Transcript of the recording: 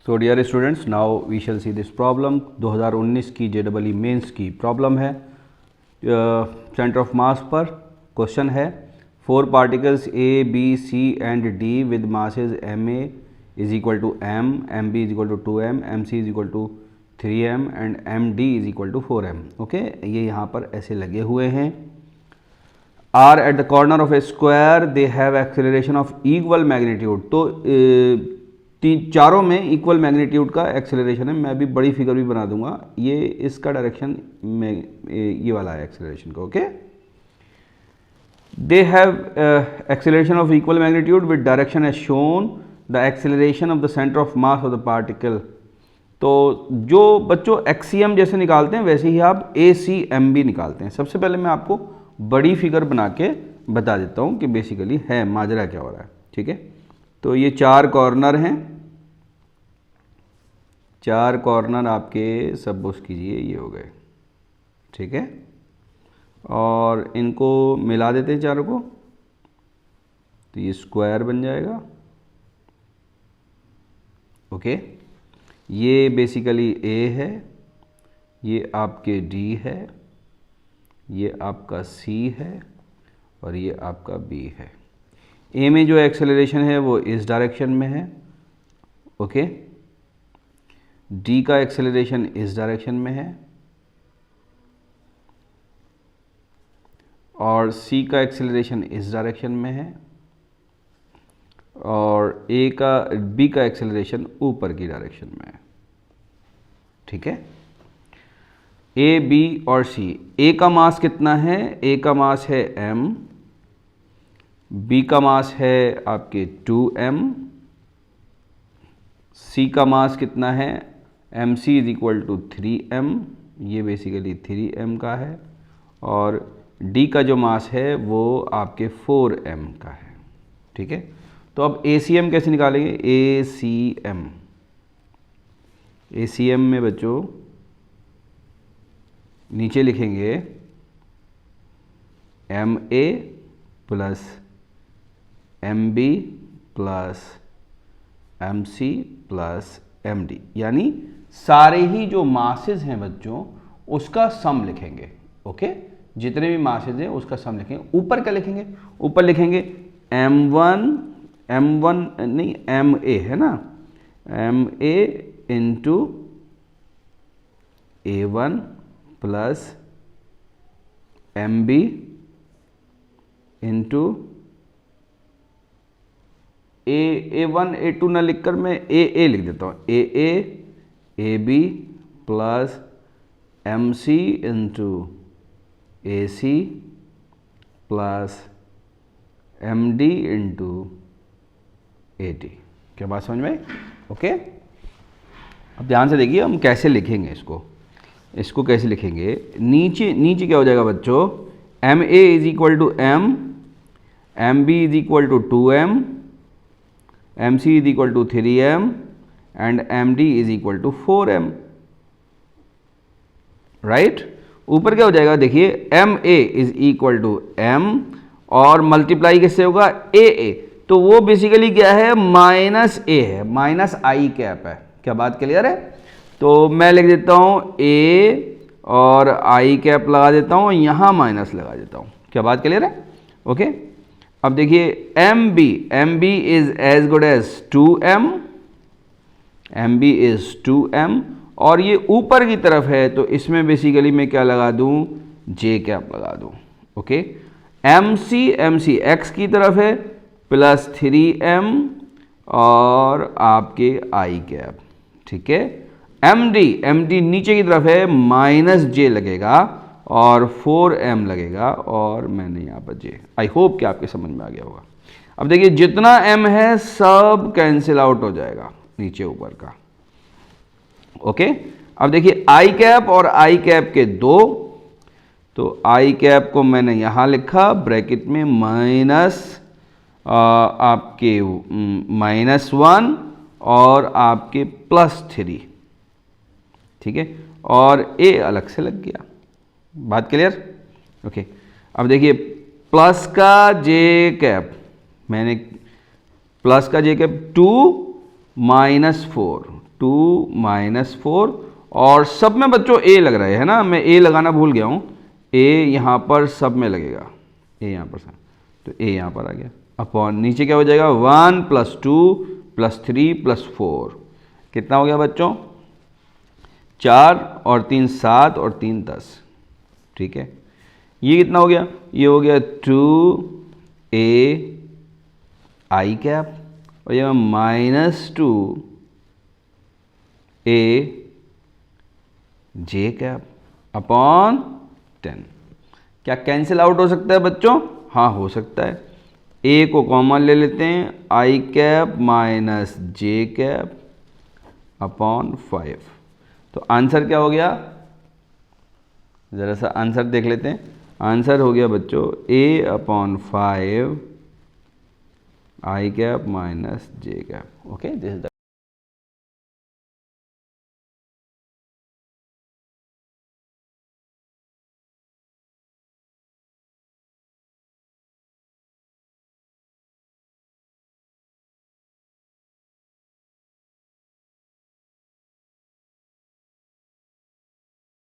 So dear students, now we shall see this problem. 2019 की JEE mains की problem है। Centre of mass पर question है 4 particles A, B, C and D with masses Ma is equal to m, Mb is equal to 2m, Mc is equal to 3m and Md is equal to 4m। Okay, ये यहाँ पर ऐसे लगे हुए हैं। Are at the corner of a square they have acceleration of equal magnitude. तो चारों में इक्वल मैग्नीट्यूड का एक्सेलरेशन है। मैं अभी बड़ी फिगर भी बना दूंगा। ये इसका डायरेक्शन में ये वाला है एक्सेलरेशन का। Okay, they have acceleration of equal magnitude with direction as shown the acceleration of the centre of mass of the particle. तो जो बच्चों एक्सीएम जैसे निकालते हैं वैसे ही आप ACM भी निकालते हैं। सबसे पहले मैं आपको बड़ी फिगर बना के बता देता हूँ कि बेसिकली है माजरा क्या हो रहा है। ठीक है, तो ये 4 कॉर्नर हैं। 4 कॉर्नर आपके सपोज कीजिए ये हो गए। ठीक है, और इनको मिला देते हैं चारों को, तो ये स्क्वायर बन जाएगा। ओके, ये बेसिकली A है, ये आपके D है, ये आपका C है और ये आपका B है। A में जो एक्सेलरेशन है वो इस डायरेक्शन में है। ओके, D का एक्सेलरेशन इस डायरेक्शन में है और C का एक्सेलरेशन इस डायरेक्शन में है और B का एक्सेलरेशन ऊपर की डायरेक्शन में है। ठीक है, A, B और C। A का मास कितना है? A का मास है m, B का मास है आपके 2m, C का मास कितना है? Mc is equal to 3m, ये बेसिकली 3m का है, और D का जो मास है वो आपके 4m का है। ठीक है, तो अब ACM कैसे निकालेंगे? ACM में बच्चों नीचे लिखेंगे Ma plus Mb plus Mc plus Md, यानी सारे ही जो मासेस हैं बच्चों उसका सम लिखेंगे। ओके, जितने भी मासेस हैं उसका सम लिखेंगे। ऊपर क्या लिखेंगे? ऊपर लिखेंगे M1 नहीं Ma है ना, Ma into A1 plus Mb into A1 A2 ना लिखकर मैं AA लिख देता हूँ, AA AB plus MC into AC plus MD into AD। क्या बात समझ में? ओके, अब ध्यान से देखिए हम कैसे लिखेंगे इसको कैसे लिखेंगे। नीचे क्या हो जाएगा बच्चों? Ma is equal to m, Mb is equal to 2m, Mc is equal to 3m and Md is equal to 4m। Right, ऊपर क्या हो जाएगा? देखिए Ma is equal to m और मल्टीप्लाई किससे होगा? AA, तो वो बेसिकली क्या है? माइनस A है, माइनस I कैप है। क्या बात क्लियर है? तो मैं लिख देता हूँ A और I कैप लगा देता हूँ, यहाँ माइनस लगा देता हूँ। क्या बात क्लियर है? ओके, अब देखिए MB is as good as 2m, MB is 2m और ये ऊपर की तरफ है तो इसमें बेसिकली मैं क्या लगा दूँ? J कैप लगा दूँ। ओके, MC x की तरफ है प्लस 3m और आपके I कैप। ठीक है, MD नीचे की तरफ है, माइनस J लगेगा और 4m लगेगा और मैंने यहाँ पर J। आई होप कि आपके समझ में आ गया होगा। अब देखिए जितना m है सब कैंसिल आउट हो जाएगा नीचे ऊपर का। ओके, अब देखिए I कैप और I कैप के 2, तो I कैप को मैंने यहाँ लिखा ब्रैकेट में माइनस आपके -1 और आपके +3। ठीक है, और A अलग से लग गया। बात क्लियर? ओके, अब देखिए प्लस का J कैप, मैंने प्लस का J कैप 2 -4, 2 माइनस 4 और सब में बच्चों ए लग रहा है ना, मैं ए लगाना भूल गया हूँ, ए यहाँ पर सब में लगेगा, ए यहाँ पर तो ए यहाँ पर आ गया अपॉन नीचे क्या हो जाएगा 1 प्लस 2 प्लस 3 प्लस 4 कितना हो गया बच्चों 4 और 3 7 और 3 10। ठीक है, ये कितना हो गया, ये हो गया 2 ए आई कैप और ये माइनस 2 ए जे कैप अपॉन 10। क्या कैंसिल आउट हो सकता है बच्चों, हाँ हो सकता है। ए को कॉमन ले लेते हैं, आई cap minus J cap upon 5। तो आंसर क्या हो गया, ज़रा सा आंसर देख लेते हैं। आंसर हो गया बच्चों A upon 5 I cap minus J cap. Okay, this is the